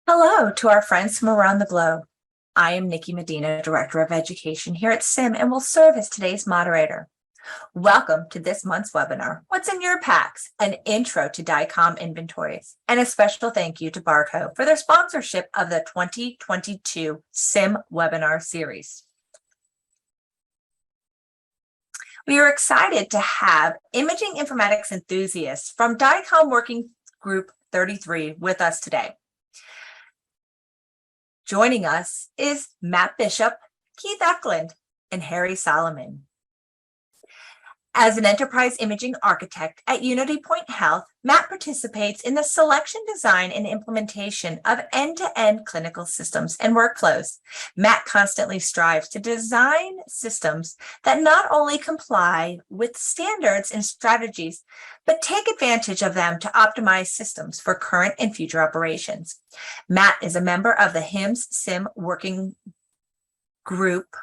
Hello to our friends from around the globe. I am Nikki Medina, Director of Education here at SIIM, and will serve as today's moderator. Welcome to this month's webinar, What's in Your PACS? An intro to DICOM inventories, and a special thank you to Barco for their sponsorship of the 2022 SIIM webinar series. We are excited to have imaging informatics enthusiasts from DICOM Working Group 33 with us today. Joining us is Matt Bishop, Keith Eklund, and Harry Solomon. As an enterprise imaging architect at Unity Point Health, Matt participates in the selection, design, and implementation of end-to-end clinical systems and workflows. Matt constantly strives to design systems that not only comply with standards and strategies, but take advantage of them to optimize systems for current and future operations. Matt is a member of the SIIM Working Group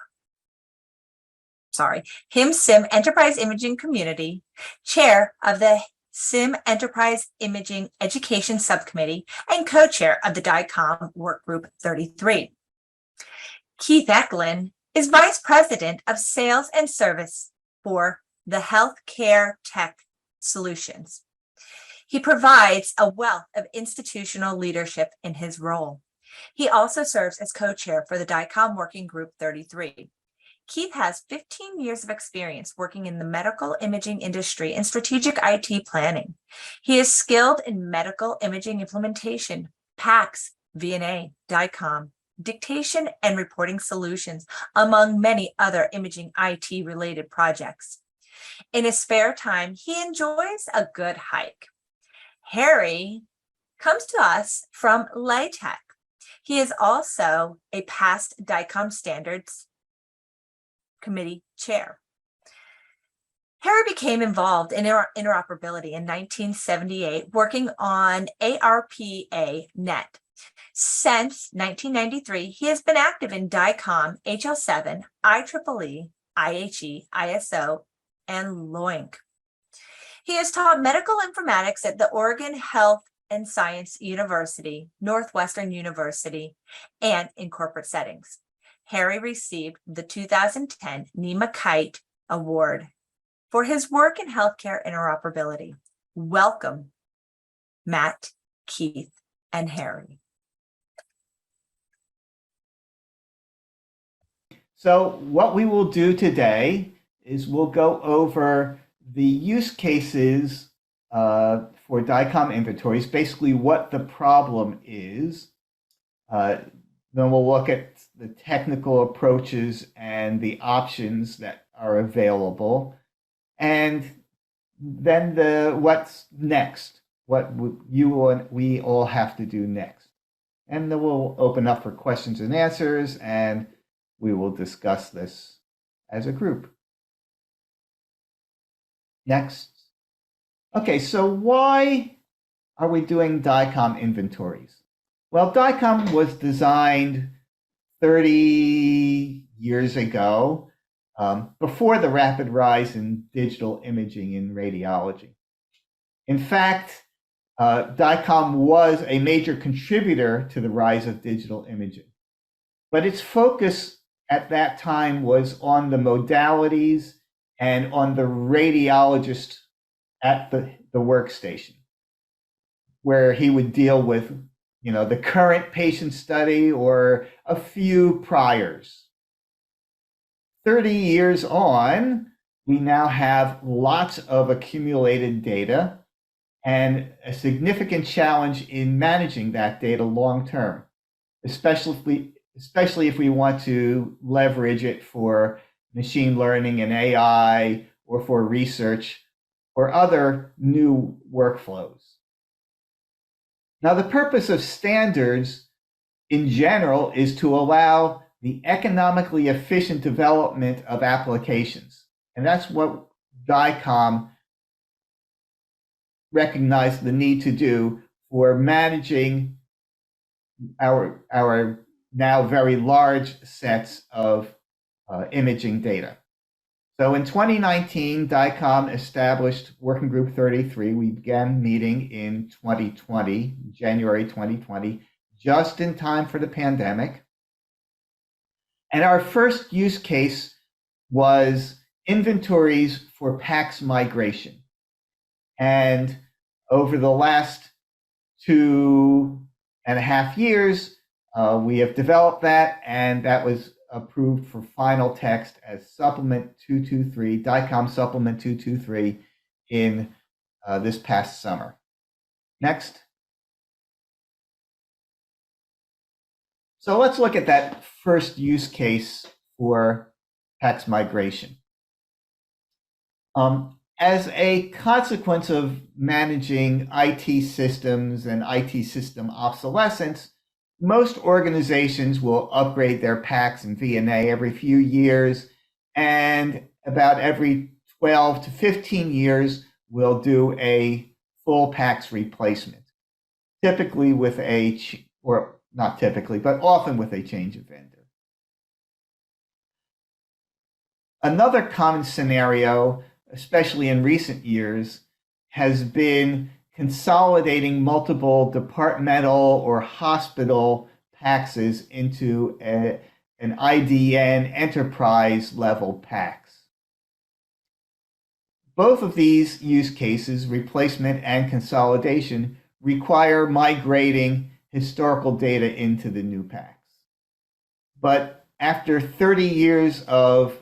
SIIM Enterprise Imaging Community, chair of the SIIM Enterprise Imaging Education Subcommittee, and co-chair of the DICOM Workgroup 33. Keith Eklund is Vice President of Sales and Service for the Healthcare Tech Solutions. He provides a wealth of institutional leadership in his role. He also serves as co-chair for the DICOM Working Group 33. Keith has 15 years of experience working in the medical imaging industry and strategic IT planning. He is skilled in medical imaging implementation, PACS, VNA, DICOM, dictation and reporting solutions, among many other imaging IT-related projects. In his spare time, he enjoys a good hike. Harry comes to us from LATEC. He is also a past DICOM standards committee chair. Harry became involved in interoperability in 1978, working on ARPA net. Since 1993, he has been active in DICOM, HL7, IEEE, IHE, ISO, and LOINC. He has taught medical informatics at the Oregon Health and Science University, Northwestern University, and in corporate settings. Harry received the 2010 Nima Kite Award for his work in healthcare interoperability. Welcome, Matt, Keith, and Harry. So what we will do today is we'll go over the use cases for DICOM inventories, basically what the problem is. Then we'll look at the technical approaches and the options that are available. And then what's next, what you and we all have to do next. And then we'll open up for questions and answers, and we will discuss this as a group. Next. Okay, so why are we doing DICOM inventories? Well, DICOM was designed 30 years ago, before the rapid rise in digital imaging in radiology. In fact, DICOM was a major contributor to the rise of digital imaging, but its focus at that time was on the modalities and on the radiologist at the workstation, where he would deal with the current patient study or a few priors. 30 years on, we now have lots of accumulated data and a significant challenge in managing that data long term, especially if we want to leverage it for machine learning and AI or for research or other new workflows. Now, the purpose of standards in general is to allow the economically efficient development of applications. And that's what DICOM recognized the need to do for managing our now very large sets of imaging data. So in 2019, DICOM established Working Group 33. We began meeting in 2020, January 2020, just in time for the pandemic. And our first use case was inventories for PACS migration. And over the last 2.5 years, we have developed that, and that was approved for final text as Supplement 223, DICOM Supplement 223 in this past summer. Next. So let's look at that first use case for PACS migration. As a consequence of managing IT systems and IT system obsolescence, most organizations will upgrade their PACS and VNA every few years, and about every 12 to 15 years, we'll do a full PACS replacement, typically with or not typically, but often with a change of vendor. Another common scenario, especially in recent years, has been consolidating multiple departmental or hospital PACSs into an IDN enterprise level PACS. Both of these use cases, replacement and consolidation, require migrating historical data into the new PACS. But after 30 years of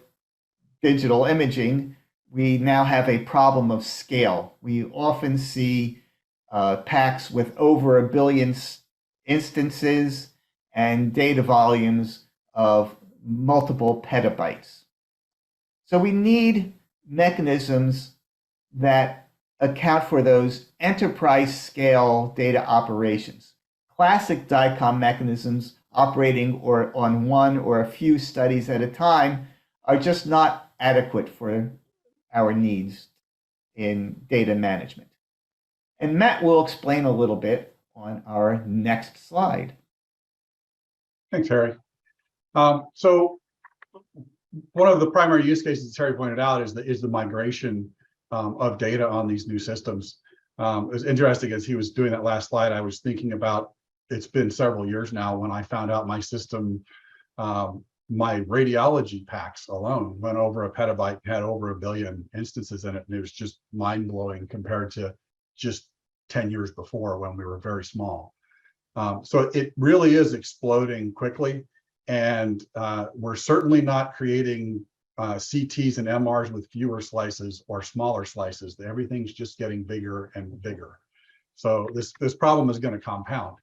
digital imaging, we now have a problem of scale. We often see PACS with over 1 billion instances and data volumes of multiple petabytes. So we need mechanisms that account for those enterprise scale data operations. Classic DICOM mechanisms operating on one or a few studies at a time are just not adequate for our needs in data management. And Matt will explain a little bit on our next slide. Thanks, Harry. So one of the primary use cases Harry pointed out is the migration of data on these new systems. It was interesting as he was doing that last slide, I was thinking about, it's been several years now when I found out my system, my radiology PACS alone went over 1 petabyte, had over 1 billion instances in it, and it was just mind-blowing compared to just 10 years before when we were very small. So it really is exploding quickly, and we're certainly not creating CTs and MRs with fewer slices or smaller slices. Everything's just getting bigger and bigger. So this problem is going to compound.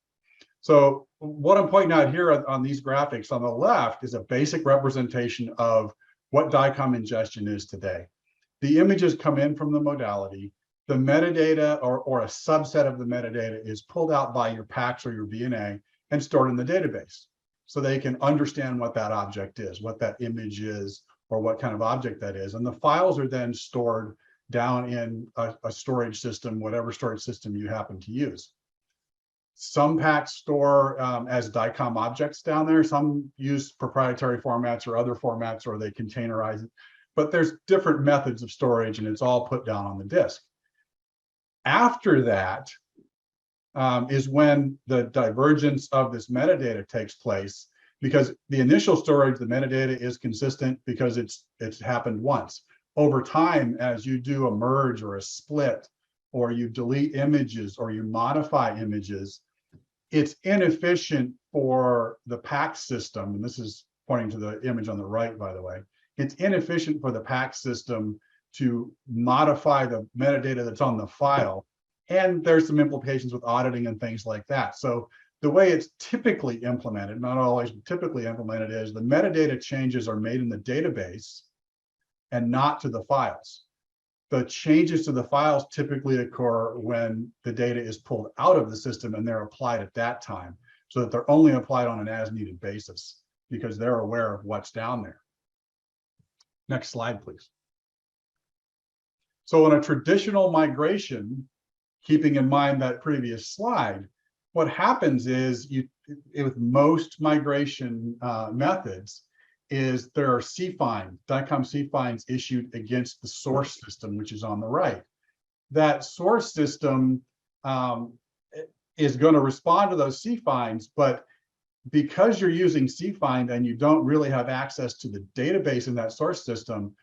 So what I'm pointing out here on these graphics on the left is a basic representation of what DICOM ingestion is today. The images come in from the modality. The metadata or a subset of the metadata is pulled out by your PACS or your VNA and stored in the database, so they can understand what that object is, what that image is, or what kind of object that is. And the files are then stored down in a storage system, whatever storage system you happen to use. Some PACS store as DICOM objects down there. Some use proprietary formats or other formats, or they containerize it. But there's different methods of storage, and it's all put down on the disk. After that is when the divergence of this metadata takes place, because the initial storage, the metadata is consistent because it's happened once. Over time, as you do a merge or a split, or you delete images or you modify images, it's inefficient for the PACS system, and this is pointing to the image on the right, by the way. It's inefficient for the PACS system to modify the metadata that's on the file. And there's some implications with auditing and things like that. So the way it's typically implemented, not always typically implemented, is the metadata changes are made in the database and not to the files. The changes to the files typically occur when the data is pulled out of the system and they're applied at that time, so that they're only applied on an as-needed basis because they're aware of what's down there. Next slide, please. So in a traditional migration, keeping in mind that previous slide, what happens is with most migration methods is there are CFINs, DICOM CFINs issued against the source system, which is on the right. That source system is going to respond to those C-finds, but because you're using C-find and you don't really have access to the database in that source system,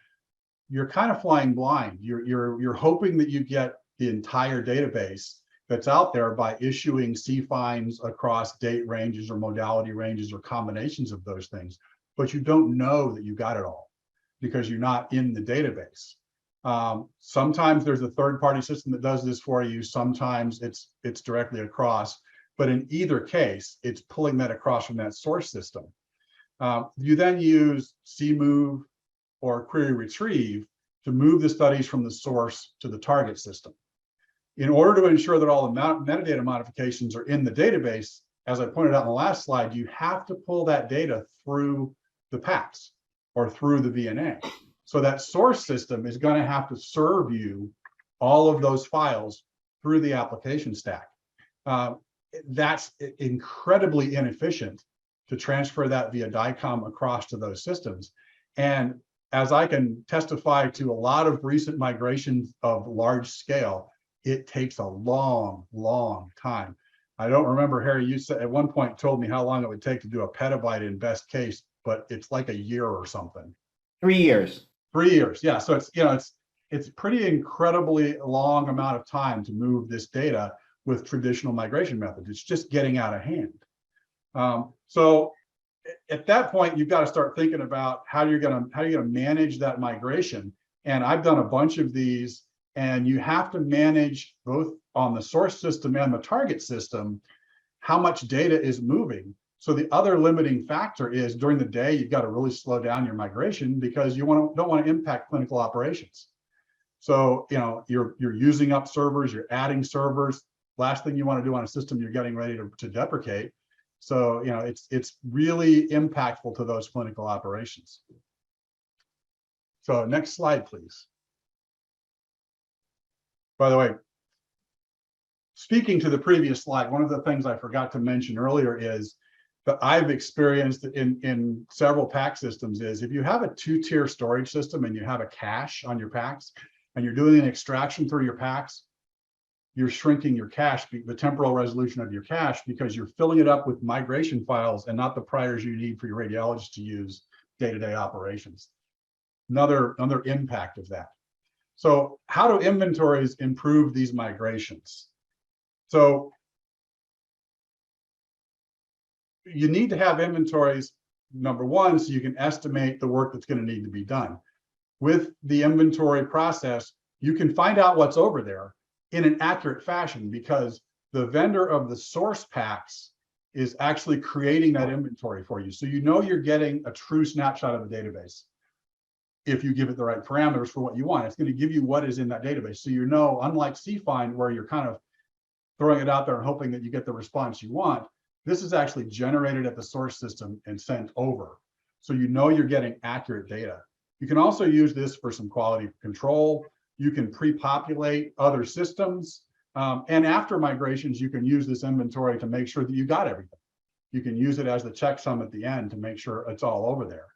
you're kind of flying blind. You're hoping that you get the entire database that's out there by issuing C-finds across date ranges or modality ranges or combinations of those things, but you don't know that you got it all because you're not in the database. Sometimes there's a third-party system that does this for you. Sometimes it's directly across, but in either case, it's pulling that across from that source system. You then use CMove or query retrieve to move the studies from the source to the target system. In order to ensure that all the metadata modifications are in the database, as I pointed out in the last slide, you have to pull that data through the PACS or through the VNA. So that source system is going to have to serve you all of those files through the application stack. That's incredibly inefficient to transfer that via DICOM across to those systems. And as I can testify to a lot of recent migrations of large scale, it takes a long, long time. I don't remember, Harry, you said at one point told me how long it would take to do a petabyte in best case, but it's like a year or something. 3 years. 3 years, yeah. So it's pretty incredibly long amount of time to move this data with traditional migration methods. It's just getting out of hand. So at that point, you've got to start thinking about how you're gonna manage that migration. And I've done a bunch of these, and you have to manage both on the source system and the target system how much data is moving. So the other limiting factor is during the day, you've got to really slow down your migration because you don't want to impact clinical operations. So you're using up servers, you're adding servers. Last thing you want to do on a system you're getting ready to deprecate. So it's really impactful to those clinical operations. So next slide, please. By the way, speaking to the previous slide, one of the things I forgot to mention earlier is that I've experienced in several PACS systems is if you have a 2-tier storage system and you have a cache on your PACS and you're doing an extraction through your PACS, you're shrinking your cache, the temporal resolution of your cache, because you're filling it up with migration files and not the priors you need for your radiologist to use day-to-day operations. Another impact of that. So how do inventories improve these migrations? So you need to have inventories, number one, so you can estimate the work that's going to need to be done. With the inventory process, you can find out what's over there in an accurate fashion because the vendor of the source PACS is actually creating that inventory for you. So you're getting a true snapshot of the database. If you give it the right parameters for what you want, it's going to give you what is in that database. So unlike C-find, where you're kind of throwing it out there and hoping that you get the response you want, this is actually generated at the source system and sent over. So you're getting accurate data. You can also use this for some quality control. You can pre-populate other systems. And after migrations, you can use this inventory to make sure that you got everything. You can use it as the checksum at the end to make sure it's all over there.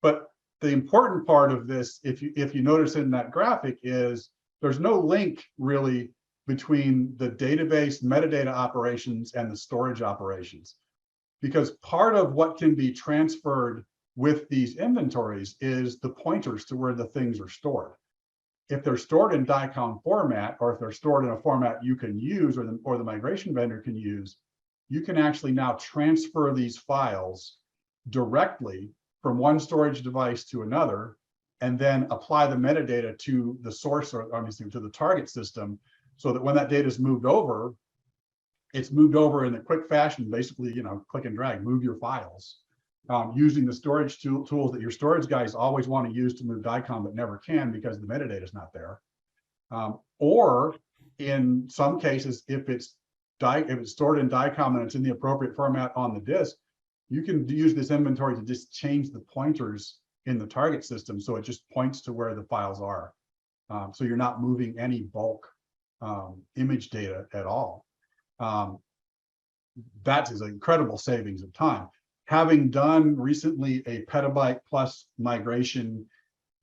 But the important part of this, if you notice in that graphic, is there's no link really between the database metadata operations and the storage operations. Because part of what can be transferred with these inventories is the pointers to where the things are stored. If they're stored in DICOM format, or if they're stored in a format you can use or the migration vendor can use, you can actually now transfer these files directly from one storage device to another, and then apply the metadata to the source, or obviously to the target system, so that when that data is moved over, it's moved over in a quick fashion, basically, click and drag, move your files, using the storage tools that your storage guys always want to use to move DICOM, but never can because the metadata is not there. Or in some cases, if it's stored in DICOM and it's in the appropriate format on the disk, you can use this inventory to just change the pointers in the target system so it just points to where the files are. So you're not moving any bulk image data at all. That is an incredible savings of time. Having done recently a petabyte plus migration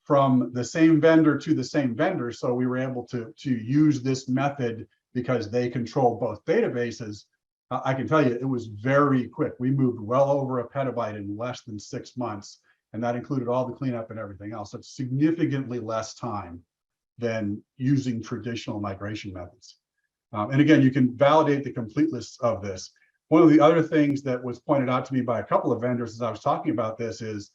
from the same vendor to the same vendor, so we were able to use this method because they control both databases, I can tell you it was very quick. We moved well over a petabyte in less than 6 months, and that included all the cleanup and everything else. So it's significantly less time than using traditional migration methods. And again, you can validate the completeness of this. One of the other things that was pointed out to me by a couple of vendors as I was talking about this is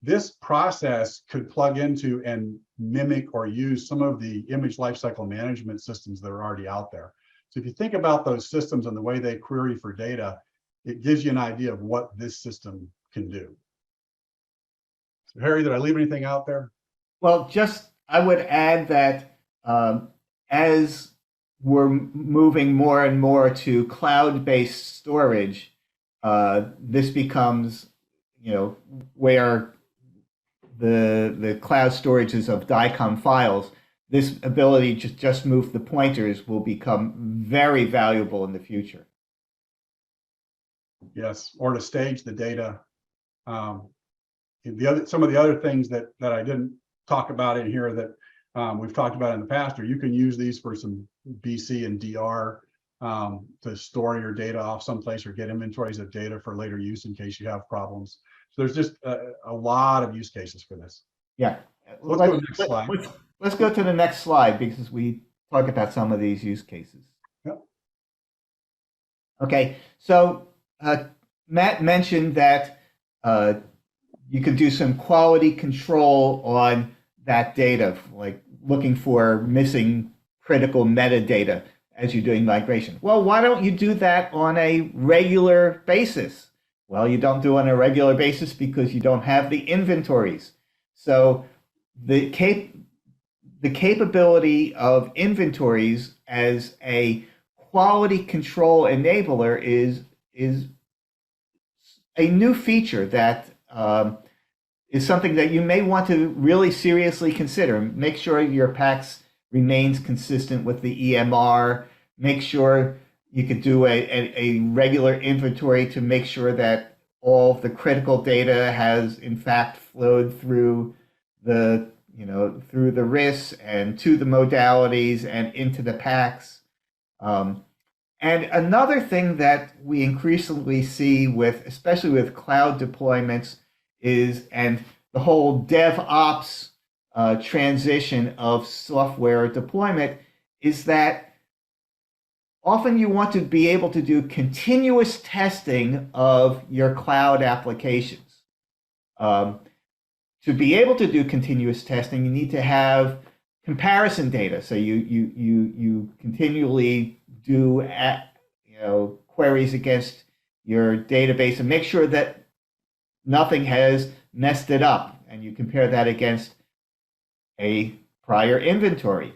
this process could plug into and mimic or use some of the image lifecycle management systems that are already out there. So if you think about those systems and the way they query for data, it gives you an idea of what this system can do. So Harry, did I leave anything out there? Well, just I would add that as we're moving more and more to cloud-based storage, this becomes, where the cloud storages of DICOM files, this ability to just move the pointers will become very valuable in the future. Yes, or to stage the data. Some of the other things that I didn't talk about in here that we've talked about in the past, or you can use these for some BC and DR to store your data off someplace or get inventories of data for later use in case you have problems. So there's just a lot of use cases for this. Yeah. Let's go to the next slide. Let's go to the next slide because we talk about some of these use cases. Yep. Okay, so Matt mentioned that you could do some quality control on that data, like looking for missing critical metadata as you're doing migration. Well, why don't you do that on a regular basis? Well, you don't do it on a regular basis because you don't have the inventories. So the capability of inventories as a quality control enabler is a new feature that is something that you may want to really seriously consider. Make sure your PACS remains consistent with the EMR. Make sure you could do a regular inventory to make sure that all the critical data has in fact flowed through the through the RIS and to the modalities and into the PACS. And another thing that we increasingly see especially with cloud deployments and the whole DevOps transition of software deployment is that often you want to be able to do continuous testing of your cloud applications. To be able to do continuous testing, you need to have comparison data. So you continually do queries against your database and make sure that nothing has messed it up, and you compare that against a prior inventory.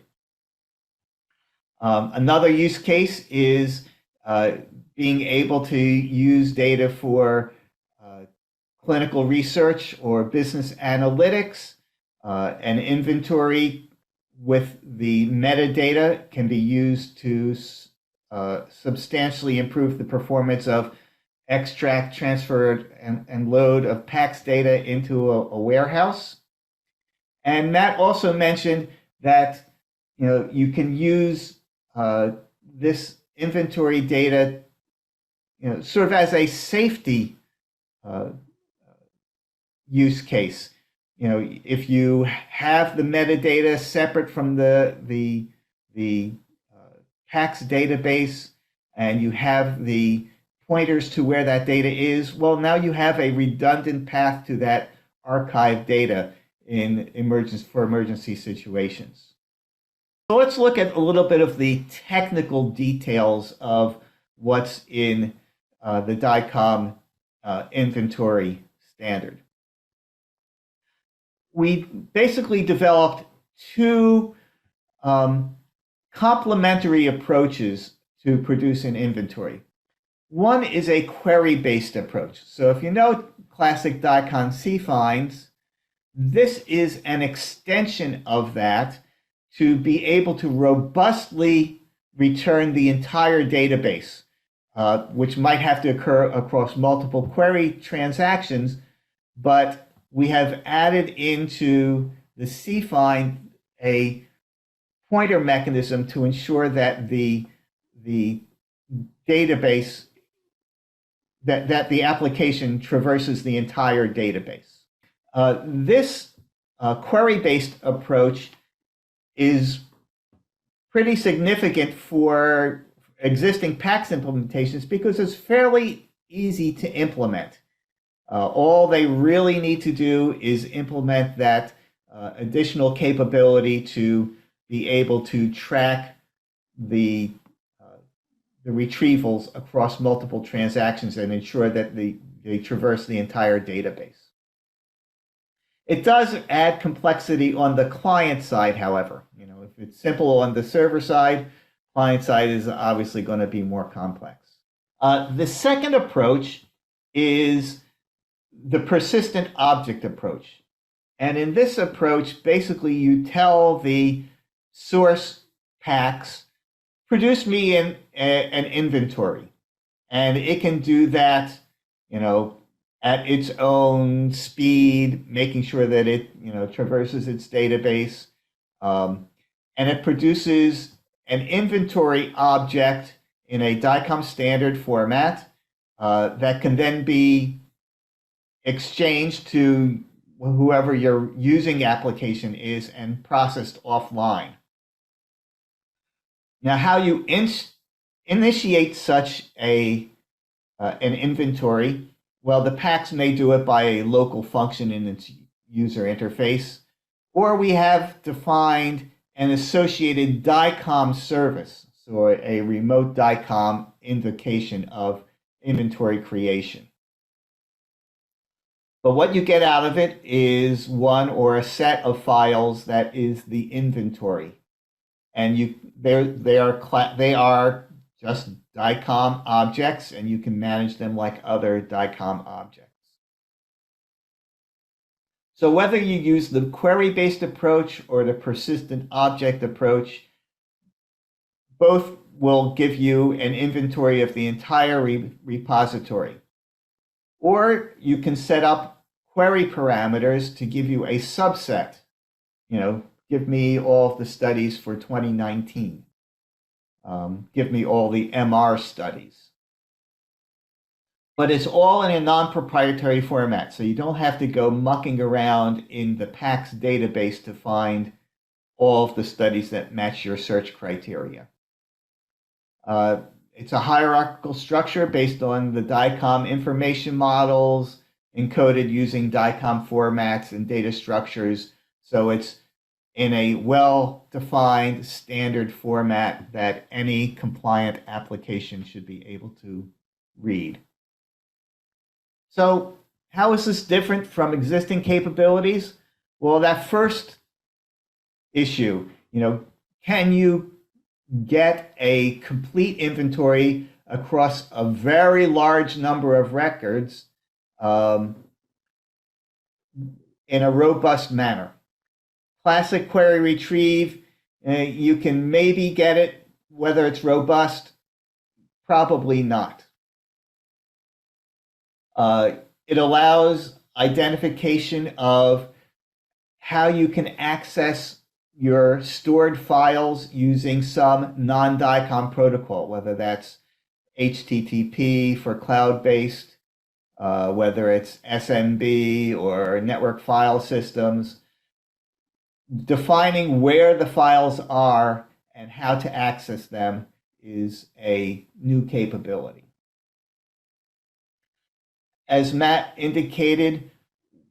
Another use case is being able to use data for clinical research or business analytics. An inventory with the metadata can be used to substantially improve the performance of extract, transfer, and load of PACS data into a warehouse. And Matt also mentioned that you can use this inventory data sort of as a safety use case. If you have the metadata separate from the PACS database and you have the pointers to where that data is, well, now you have a redundant path to that archived data for emergency situations. So let's look at a little bit of the technical details of what's in the DICOM inventory standard. We basically developed two complementary approaches to produce an inventory. One is a query-based approach. So if you know classic DICOM cfinds, this is an extension of that to be able to robustly return the entire database, which might have to occur across multiple query transactions, but we have added into the cfind a pointer mechanism to ensure that the the database, that the application traverses the entire database. This query-based approach is pretty significant for existing PACS implementations because it's fairly easy to implement. All they really need to do is implement that additional capability to be able to track the retrievals across multiple transactions and ensure that they traverse the entire database. It does add complexity on the client side, however. If it's simple on the server side, client side is obviously going to be more complex. The second approach is the persistent object approach. And in this approach, basically you tell the source PACS, produce me an inventory. And it can do that, at its own speed, making sure that it, traverses its database. And it produces an inventory object in a DICOM standard format that can then be exchanged to whoever your using application is and processed offline. Now, how you initiate such an inventory, well, the PACS may do it by a local function in its user interface, or we have defined an associated DICOM service, so a remote DICOM invocation of inventory creation. But what you get out of it is one or a set of files that is the inventory, and they are just DICOM objects, and you can manage them like other DICOM objects. So whether you use the query-based approach or the persistent object approach, both will give you an inventory of the entire repository. Or you can set up query parameters to give you a subset. Give me all of the studies for 2019. Give me all the MR studies. But it's all in a non-proprietary format, so you don't have to go mucking around in the PACS database to find all of the studies that match your search criteria. It's a hierarchical structure based on the DICOM information models encoded using DICOM formats and data structures, so it's in a well-defined standard format that any compliant application should be able to read. So how is this different from existing capabilities? Well, that first issue, can you get a complete inventory across a very large number of records in a robust manner? Classic query retrieve, you can maybe get it. Whether it's robust, probably not. It allows identification of how you can access your stored files using some non-DICOM protocol, whether that's HTTP for cloud-based, whether it's SMB or network file systems. Defining where the files are and how to access them is a new capability. As Matt indicated,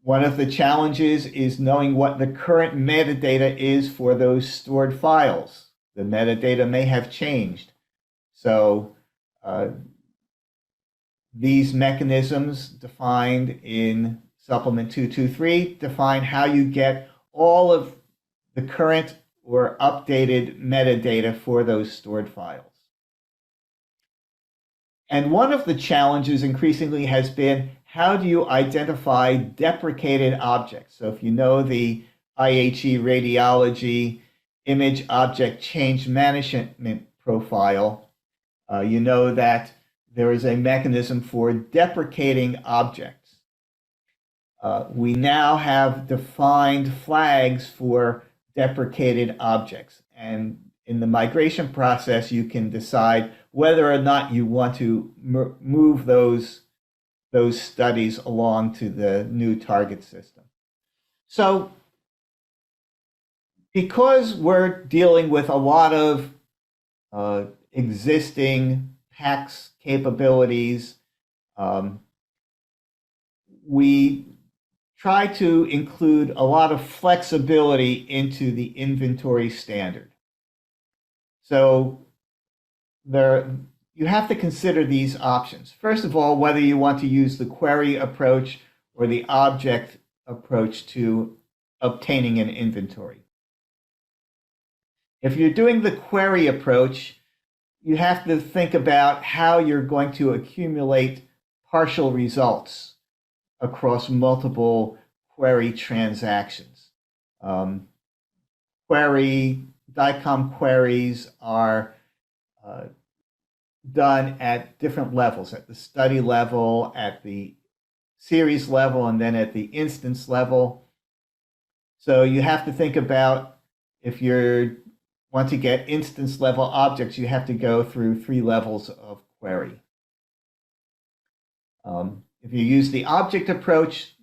one of the challenges is knowing what the current metadata is for those stored files. The metadata may have changed. So these mechanisms defined in Supplement 223 define how you get all of the current or updated metadata for those stored files. And one of the challenges increasingly has been, how do you identify deprecated objects? So if you know the IHE radiology image object change management profile, you know that there is a mechanism for deprecating objects. We now have defined flags for deprecated objects, and in the migration process, you can decide whether or not you want to move those studies along to the new target system. So because we're dealing with a lot of existing PACS capabilities, we try to include a lot of flexibility into the inventory standard. So you have to consider these options. First of all, whether you want to use the query approach or the object approach to obtaining an inventory. If you're doing the query approach, you have to think about how you're going to accumulate partial results across multiple query transactions. DICOM queries are done at different levels, at the study level, at the series level, and then at the instance level. So you have to think about, if you want to get instance level objects, you have to go through 3 levels of query. If you use the object approach,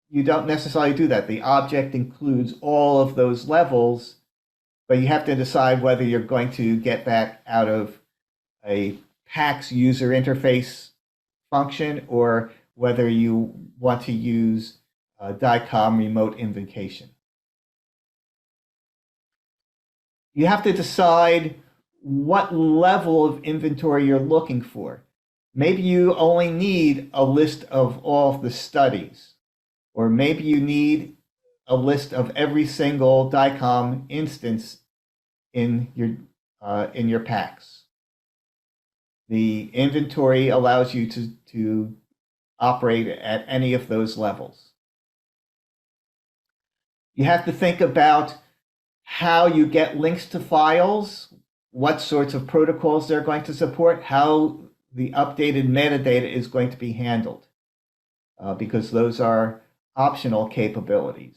you don't necessarily do that. The object includes all of those levels, but you have to decide whether you're going to get that out of a PACS user interface function or whether you want to use DICOM remote invocation. You have to decide what level of inventory you're looking for. Maybe you only need a list of all of the studies, or maybe you need a list of every single DICOM instance in your PACS. The inventory allows you to operate at any of those levels. You have to think about how you get links to files, what sorts of protocols they're going to support, how the updated metadata is going to be handled, because those are optional capabilities.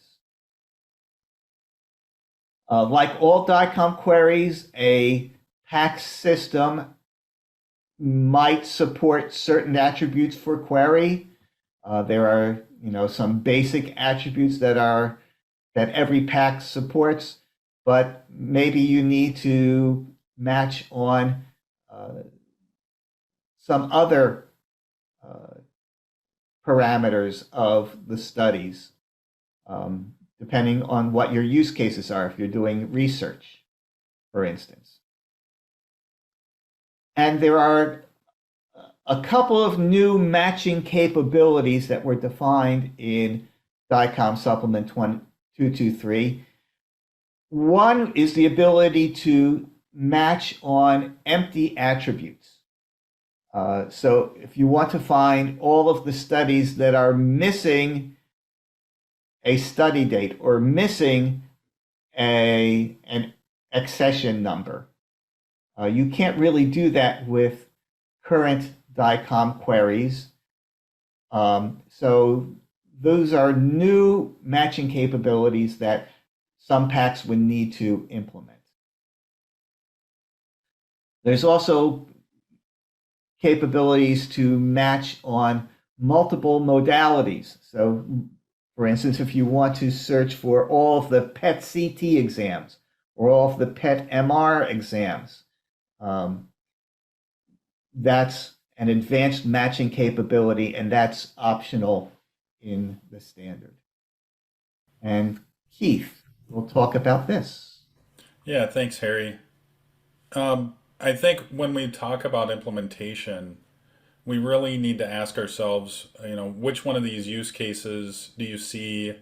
Like all DICOM queries, a PACS system might support certain attributes for query. There are, some basic attributes that every PACS supports, but maybe you need to match on some other parameters of the studies, depending on what your use cases are, if you're doing research, for instance. And there are a couple of new matching capabilities that were defined in DICOM Supplement 223. One is the ability to match on empty attributes. So if you want to find all of the studies that are missing a study date or missing an accession number, you can't really do that with current DICOM queries. So those are new matching capabilities that some PACS would need to implement. There's also capabilities to match on multiple modalities. So, for instance, if you want to search for all of the PET CT exams or all of the PET MR exams, that's an advanced matching capability, and that's optional in the standard. And Keith will talk about this. Yeah, thanks, Harry. I think when we talk about implementation, we really need to ask ourselves, which one of these use cases do you see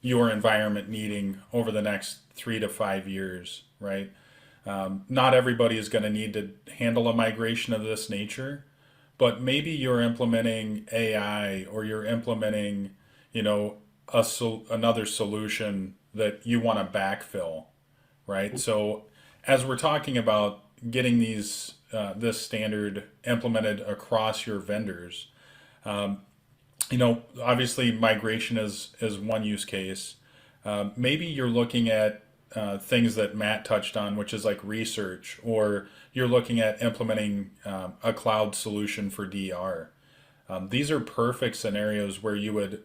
your environment needing over the next 3 to 5 years, right? Not everybody is going to need to handle a migration of this nature, but maybe you're implementing AI or you're implementing, another solution that you want to backfill, right? So as we're talking about getting this standard implemented across your vendors, obviously migration is one use case. Maybe you're looking at things that Matt touched on, which is like research, or you're looking at implementing a cloud solution for DR. These are perfect scenarios where you would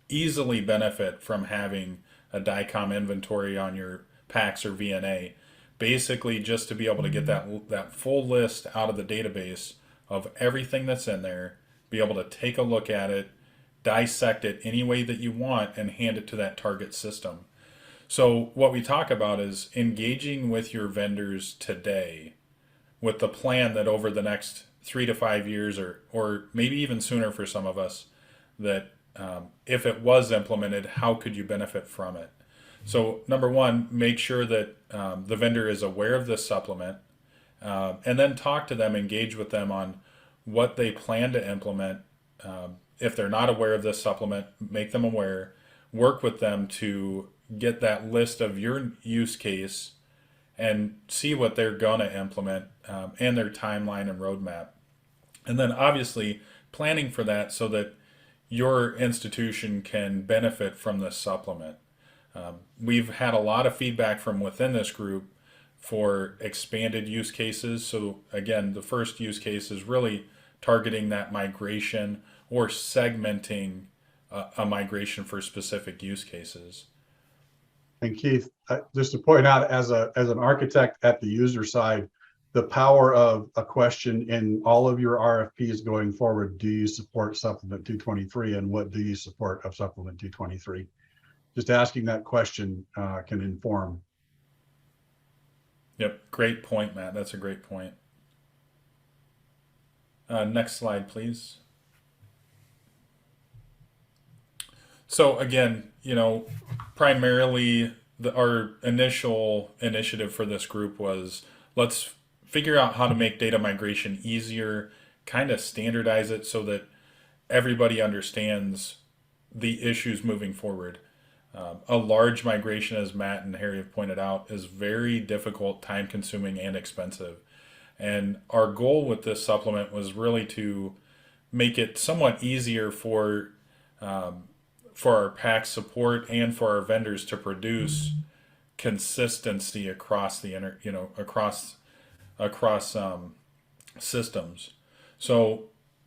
easily benefit from having a DICOM inventory on your PACS or VNA, basically just to be able to get that full list out of the database of everything that's in there, be able to take a look at it, dissect it any way that you want, and hand it to that target system. So what we talk about is engaging with your vendors today with the plan that over the next 3 to 5 years, or maybe even sooner for some of us, that if it was implemented, how could you benefit from it? So number one, make sure that the vendor is aware of this supplement, and then talk to them, engage with them on what they plan to implement. If they're not aware of this supplement, make them aware, work with them to get that list of your use case and see what they're going to implement, and their timeline and roadmap. And then obviously planning for that so that your institution can benefit from this supplement. We've had a lot of feedback from within this group for expanded use cases. So again, the first use case is really targeting that migration or segmenting a migration for specific use cases. And Keith, just to point out, as an architect at the user side, the power of a question in all of your RFPs going forward: do you support Supplement 223, and what do you support of Supplement 223? Just asking that question can inform. Yep, great point, Matt. That's a great point. Next slide, please. So again, primarily our initial initiative for this group was, let's figure out how to make data migration easier, kind of standardize it so that everybody understands the issues moving forward. A large migration, as Matt and Harry have pointed out, is very difficult, time consuming, and expensive. And our goal with this supplement was really to make it somewhat easier for our PACS support and for our vendors to produce consistency across the across systems. So,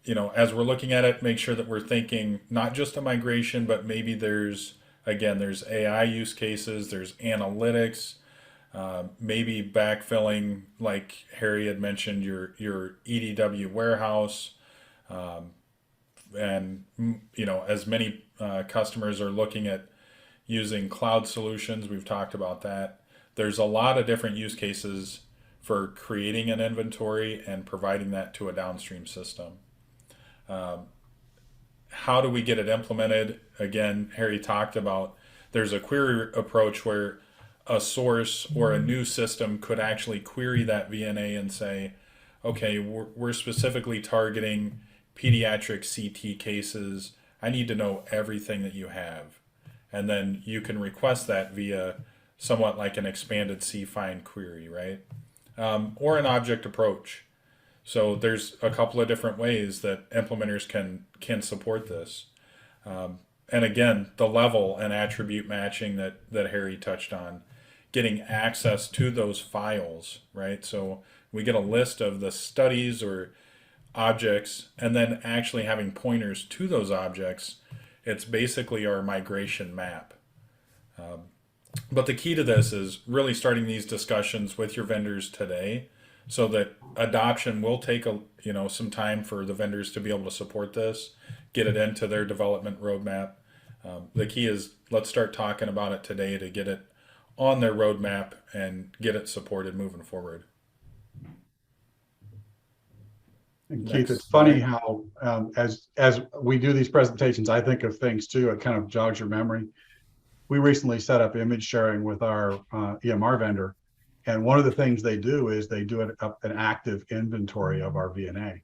as we're looking at it, make sure that we're thinking not just a migration, but maybe there's AI use cases, there's analytics, maybe backfilling, like Harry had mentioned, your EDW warehouse, and as many customers are looking at using cloud solutions, we've talked about that. There's a lot of different use cases for creating an inventory and providing that to a downstream system. How do we get it implemented? Again, Harry talked about there's a query approach where a source or a new system could actually query that VNA and say, okay, we're specifically targeting pediatric CT cases. I need to know everything that you have. And then you can request that via somewhat like an expanded cFind query, right? Or an object approach. So there's a couple of different ways that implementers can support this. And again, the level and attribute matching that Harry touched on, getting access to those files, right? So we get a list of the studies or objects, and then actually having pointers to those objects. It's basically our migration map. But the key to this is really starting these discussions with your vendors today, so that adoption will take some time for the vendors to be able to support this, get it into their development roadmap. The key is, let's start talking about it today to get it on their roadmap and get it supported moving forward. And Keith, it's funny how as we do these presentations, I think of things too. It kind of jogs your memory. We recently set up image sharing with our EMR vendor, and one of the things they do is they do an active inventory of our VNA.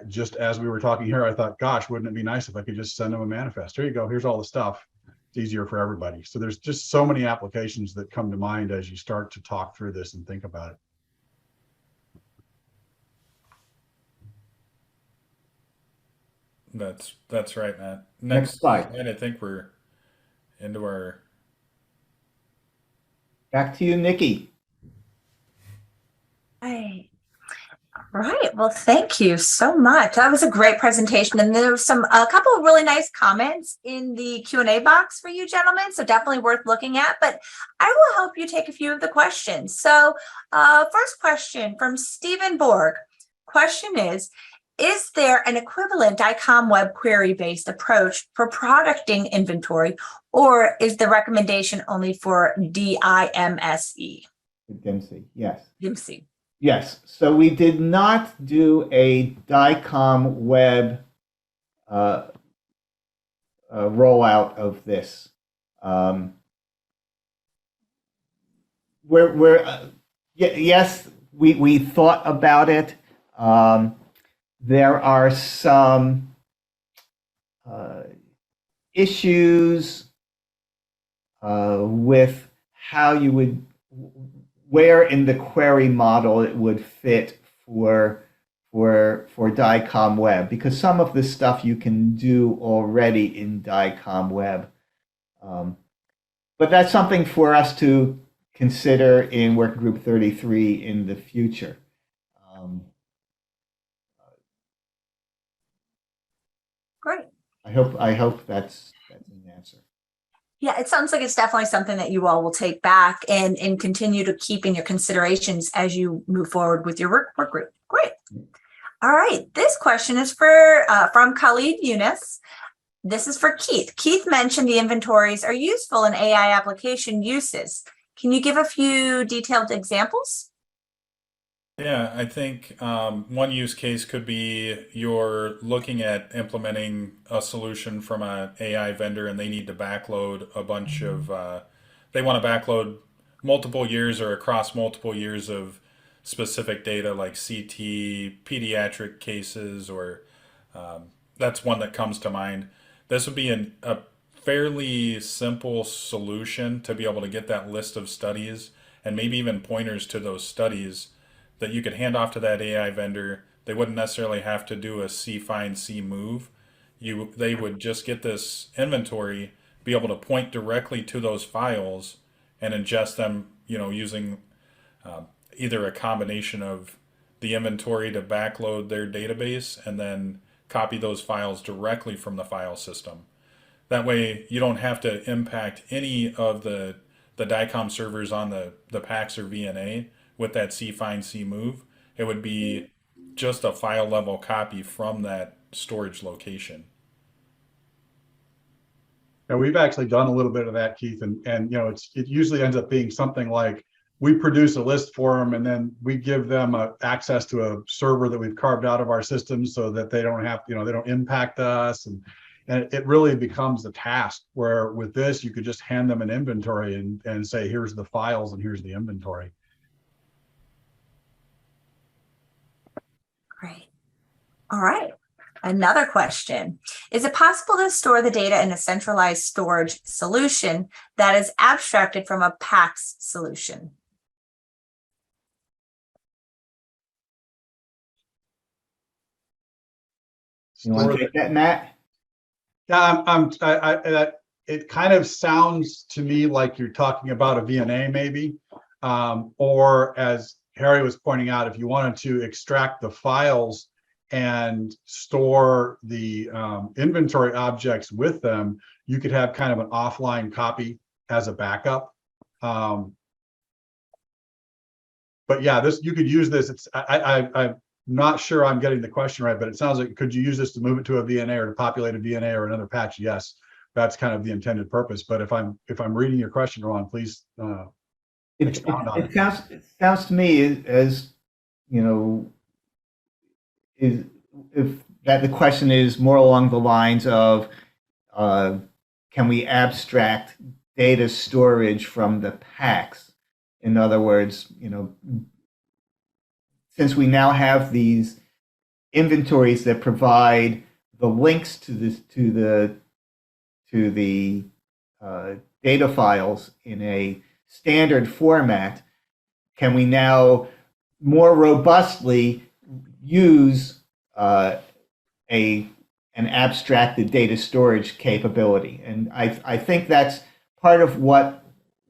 Just as we were talking here, I thought, gosh, wouldn't it be nice if I could just send them a manifest? Here you go. Here's all the stuff. It's easier for everybody. So there's just so many applications that come to mind as you start to talk through this and think about it. That's right, Matt. Next slide. And I think we're into our Back to you, Nikki. Right. Well, thank you so much. That was a great presentation, and there was a couple of really nice comments in the Q&A box for you gentlemen, so definitely worth looking at. But I will help you take a few of the questions. So, first question from Stephen Borg. Question is there an equivalent DICOM web query-based approach for producting inventory, or is the recommendation only for DIMSE? Dempsey, yes. DIMSE. Yes, so we did not do a DICOM web rollout of this. Yes, we thought about it. There are some issues with how you would, where in the query model it would fit for DICOM Web, because some of the stuff you can do already in DICOM Web. But that's something for us to consider in Working Group 33 in the future. Great. I hope that's an answer. Yeah, it sounds like it's definitely something that you all will take back and continue to keep in your considerations as you move forward with your work group. Great. All right. This question is from Khalid Yunus. This is for Keith. Keith mentioned the inventories are useful in AI application uses. Can you give a few detailed examples? Yeah, I think one use case could be you're looking at implementing a solution from an AI vendor and they need to backload a bunch of, they want to backload multiple years or across multiple years of specific data like CT, pediatric cases, or that's one that comes to mind. This would be a fairly simple solution to be able to get that list of studies and maybe even pointers to those studies that you could hand off to that AI vendor. They wouldn't necessarily have to do a find, move. They would just get this inventory, be able to point directly to those files and ingest them, using either a combination of the inventory to backload their database and then copy those files directly from the file system. That way you don't have to impact any of the DICOM servers on the PACS or VNA with that find, move. It would be just a file level copy from that storage location. Yeah, we've actually done a little bit of that, Keith, and it usually ends up being something like we produce a list for them and then we give them access to a server that we've carved out of our system so that they don't have, they don't impact us. And it really becomes a task where with this, you could just hand them an inventory and say, here's the files and here's the inventory. Great. All right. Another question. Is it possible to store the data in a centralized storage solution that is abstracted from a PACS solution? You want to take that, Matt? Yeah, it kind of sounds to me like you're talking about a VNA maybe, or as Harry was pointing out, if you wanted to extract the files and store the inventory objects with them, you could have kind of an offline copy as a backup. But yeah, you could use this. I'm not sure I'm getting the question right, but it sounds like, could you use this to move it to a VNA or to populate a VNA or another patch? Yes, that's kind of the intended purpose. But if I'm reading your question wrong, please expound on it. It sounds to me as if that the question is more along the lines of can we abstract data storage from the PACS? In other words, since we now have these inventories that provide the links to the data files in a standard format, can we now more robustly use an abstracted data storage capability? And I think that's part of what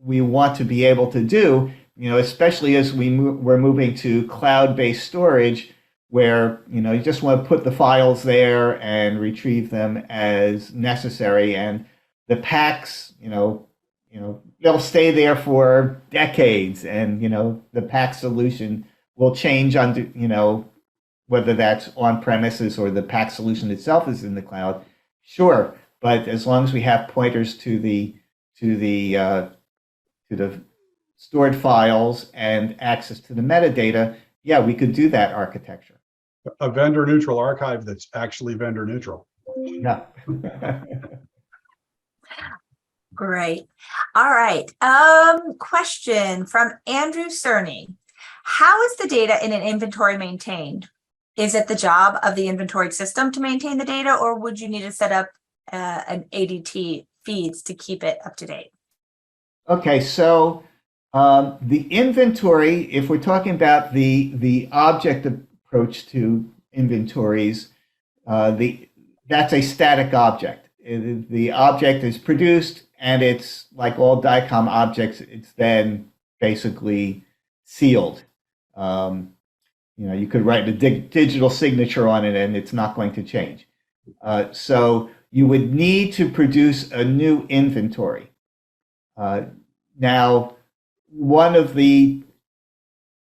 we want to be able to do, especially as we're moving to cloud-based storage, where you just want to put the files there and retrieve them as necessary, and the PACS, they'll stay there for decades, and the PACS solution will change under whether that's on premises or the PACS solution itself is in the cloud. Sure, but as long as we have pointers to the stored files and access to the metadata, yeah, we could do that architecture. A vendor neutral archive that's actually vendor neutral. Yeah. Great. All right. Question from Andrew Cerny. How is the data in an inventory maintained? Is it the job of the inventory system to maintain the data, or would you need to set up an ADT feeds to keep it up to date? Okay, so the inventory, if we're talking about the object approach to inventories, that's a static object. The object is produced, and it's like all DICOM objects, it's then basically sealed. You could write a digital signature on it, and it's not going to change. So you would need to produce a new inventory. Now, one of the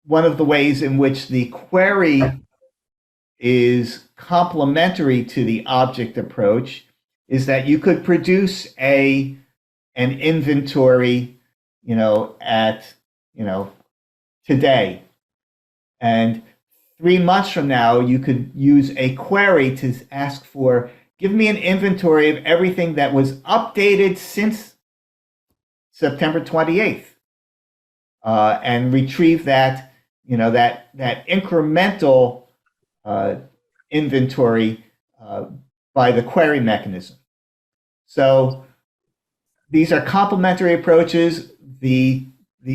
ways in which the query is complementary to the object approach is that you could produce an inventory, at today, and 3 months from now you could use a query to ask for, give me an inventory of everything that was updated since September 28th, and retrieve that, that incremental inventory by the query mechanism. So these are complementary approaches. The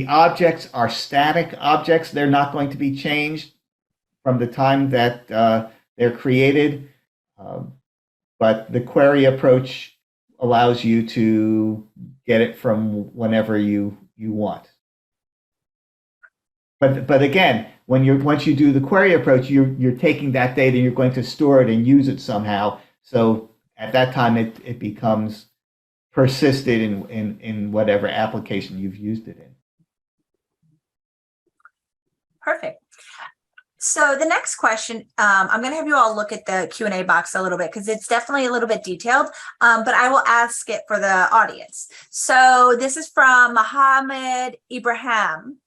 objects are static objects. They're not going to be changed from the time that they're created. But the query approach allows you to get it from whenever you want. But again, once you do the query approach, you're taking that data and you're going to store it and use it somehow. So at that time, it becomes persisted in whatever application you've used it in. Perfect. So the next question, I'm going to have you all look at the Q&A box a little bit because it's definitely a little bit detailed, but I will ask it for the audience. So this is from Mohammed Ibrahim.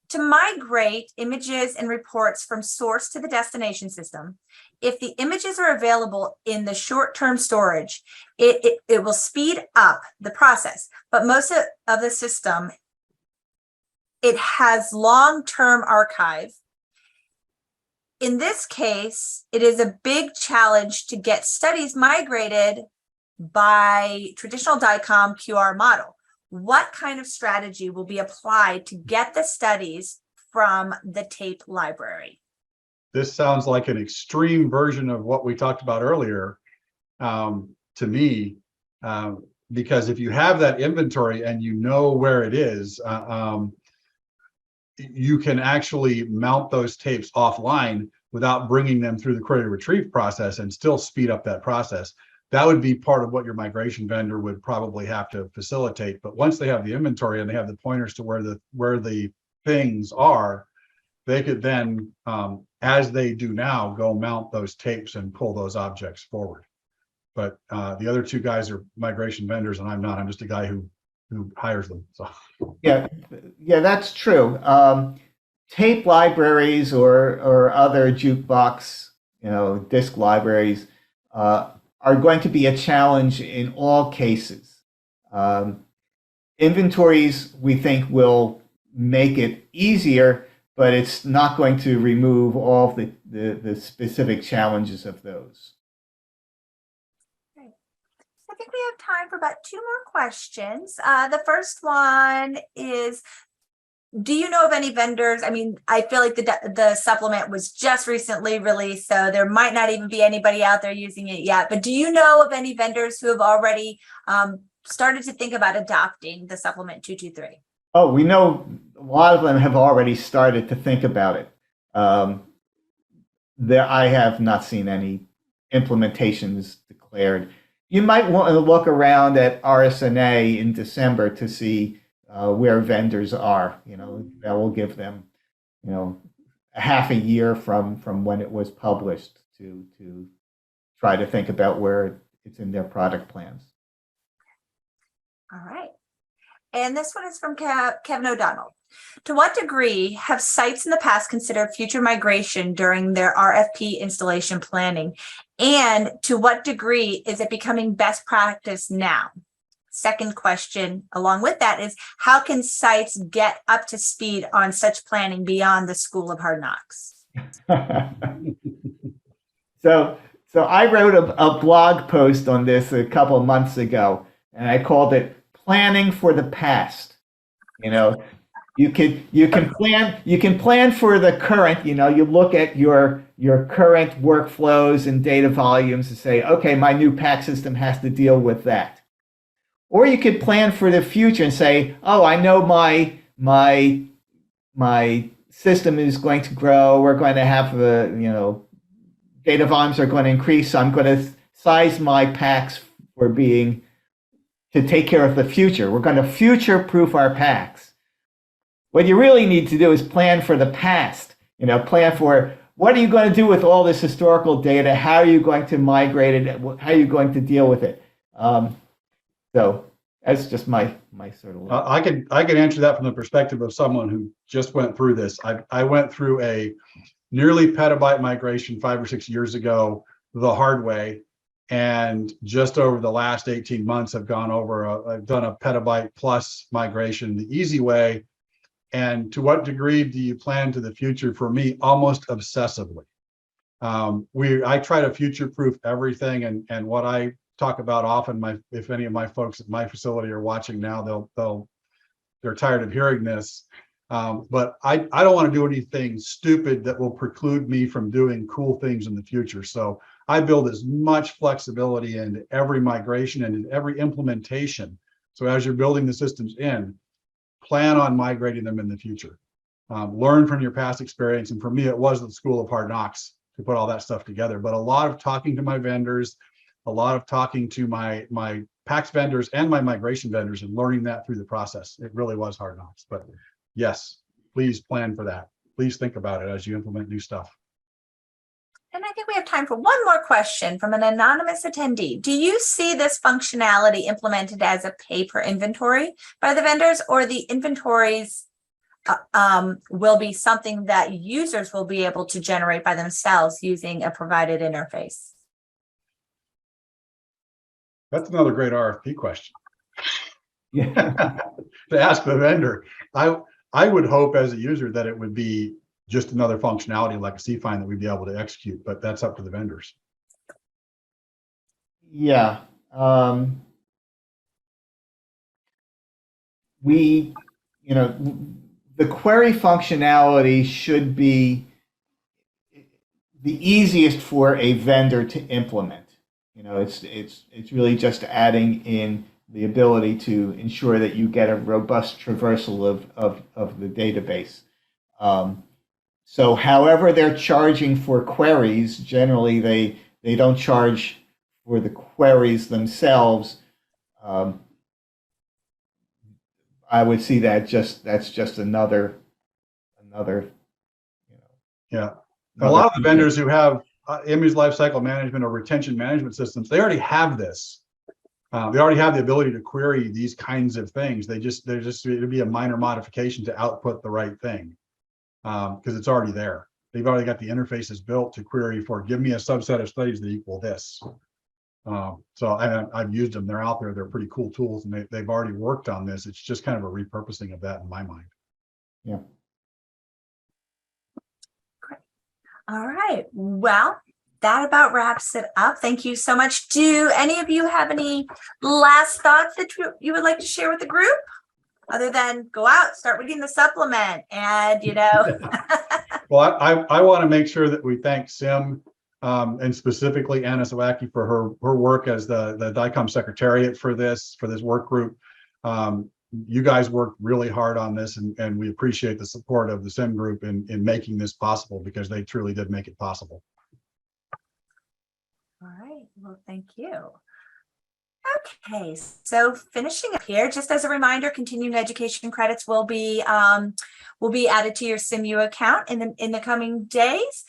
To migrate images and reports from source to the destination system, if the images are available in the short-term storage, it will speed up the process. But most of the system, it has long-term archive. In this case, it is a big challenge to get studies migrated by traditional DICOM QR model. What kind of strategy will be applied to get the studies from the tape library? This sounds like an extreme version of what we talked about earlier, to me, because if you have that inventory and you know where it is, you can actually mount those tapes offline without bringing them through the query retrieve process and still speed up that process. That would be part of what your migration vendor would probably have to facilitate. But once they have the inventory and they have the pointers to where the things are, they could then, as they do now, go mount those tapes and pull those objects forward. But the other two guys are migration vendors, and I'm not. I'm just a guy who hires them. So yeah, that's true. Tape libraries or other jukebox, disk libraries are going to be a challenge in all cases. Inventories, we think, will make it easier, but it's not going to remove all the specific challenges of those. Great. I think we have time for about 2 more questions. The first one is, do you know of any vendors? I mean, I feel like the supplement was just recently released, so there might not even be anybody out there using it yet. But do you know of any vendors who have already started to think about adopting the supplement 223? Oh, we know a lot of them have already started to think about it. I have not seen any implementations declared. You might want to look around at RSNA in December to see where vendors are. That will give them, a half a year from when it was published to try to think about where it's in their product plans. All right. And this one is from Kevin O'Donnell. To what degree have sites in the past considered future migration during their RFP installation planning? And to what degree is it becoming best practice now? Second question along with that is, how can sites get up to speed on such planning beyond the School of Hard Knocks? So I wrote a blog post on this a couple of months ago, and I called it "Planning for the Past." You can plan for the current. You look at your current workflows and data volumes and say, okay, my new PACS system has to deal with that. Or you could plan for the future and say, oh, I know my system is going to grow. We're going to have data volumes are going to increase. So I'm going to size my PACS to take care of the future. We're going to future-proof our PACS. What you really need to do is plan for the past. Plan for what are you going to do with all this historical data? How are you going to migrate it? How are you going to deal with it? So that's just my sort of. I can answer that from the perspective of someone who just went through this. I went through a nearly petabyte migration 5 or 6 years ago the hard way, and just over the last 18 months I've done a petabyte plus migration the easy way. And to what degree do you plan to the future? For me, almost obsessively. I try to future-proof everything, and what I talk about often, if any of my folks at my facility are watching now, they're tired of hearing this. But I don't want to do anything stupid that will preclude me from doing cool things in the future. So I build as much flexibility into every migration and in every implementation. So as you're building the systems plan on migrating them in the future. Learn from your past experience. And for me, it was the School of Hard Knocks to put all that stuff together. But a lot of talking to my vendors, a lot of talking to my PACS vendors and my migration vendors, and learning that through the process. It really was hard knocks. But yes, please plan for that. Please think about it as you implement new stuff. And I think we have time for one more question from an anonymous attendee. Do you see this functionality implemented as a pay-per-inventory by the vendors, or the inventories will be something that users will be able to generate by themselves using a provided interface? That's another great RFP question. Yeah. To ask the vendor. I would hope as a user that it would be just another functionality like a cFind that we'd be able to execute, but that's up to the vendors. Yeah. The query functionality should be the easiest for a vendor to implement. It's really just adding in the ability to ensure that you get a robust traversal of the database. So however they're charging for queries, generally they don't charge for the queries themselves. I would see that's just another. Yeah, a lot of the vendors who have image lifecycle management or retention management systems, they already have this. They already have the ability to query these kinds of things. It'd be a minor modification to output the right thing. Because it's already there. They've already got the interfaces built to query for, give me a subset of studies that equal this. So I've used them. They're out there. They're pretty cool tools, and they've already worked on this. It's just kind of a repurposing of that in my mind. Yeah. Great. All right. Well, that about wraps it up. Thank you so much. Do any of you have any last thoughts that you would like to share with the group? Other than go out, start reading the supplement, and Well, I want to make sure that we thank SIIM and specifically Anna Sawacki for her work as the DICOM secretariat for this work group. you guys worked really hard on this, and we appreciate the support of the SIIM group in making this possible, because they truly did make it possible. All right, well, thank you. Okay, so finishing up here, just as a reminder, continuing education credits will be added to your SIMU account in the coming days.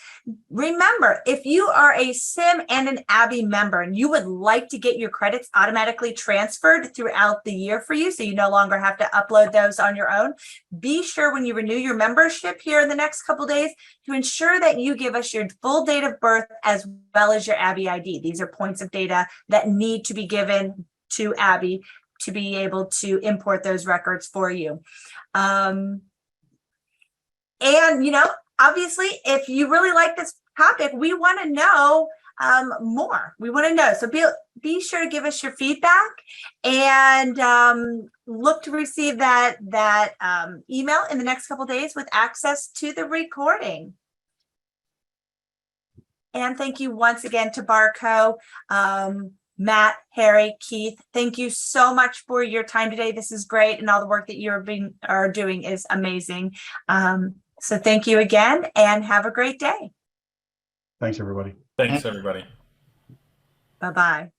Remember, if you are a SIIM and an ABBY member and you would like to get your credits automatically transferred throughout the year for you, so you no longer have to upload those on your own, be sure when you renew your membership here in the next couple days to ensure that you give us your full date of birth as well as your ABBY ID. These are points of data that need to be given to ABBY to be able to import those records for you. And, you know, obviously, if you really like this topic, we want to know more. We want to know. So be sure to give us your feedback and look to receive that email in the next couple of days with access to the recording. And thank you once again to Barco, Matt, Harry, Keith. Thank you so much for your time today. This is great, and all the work that are doing is amazing. So thank you again, and have a great day. Thanks, everybody. Thanks, everybody. Bye-bye.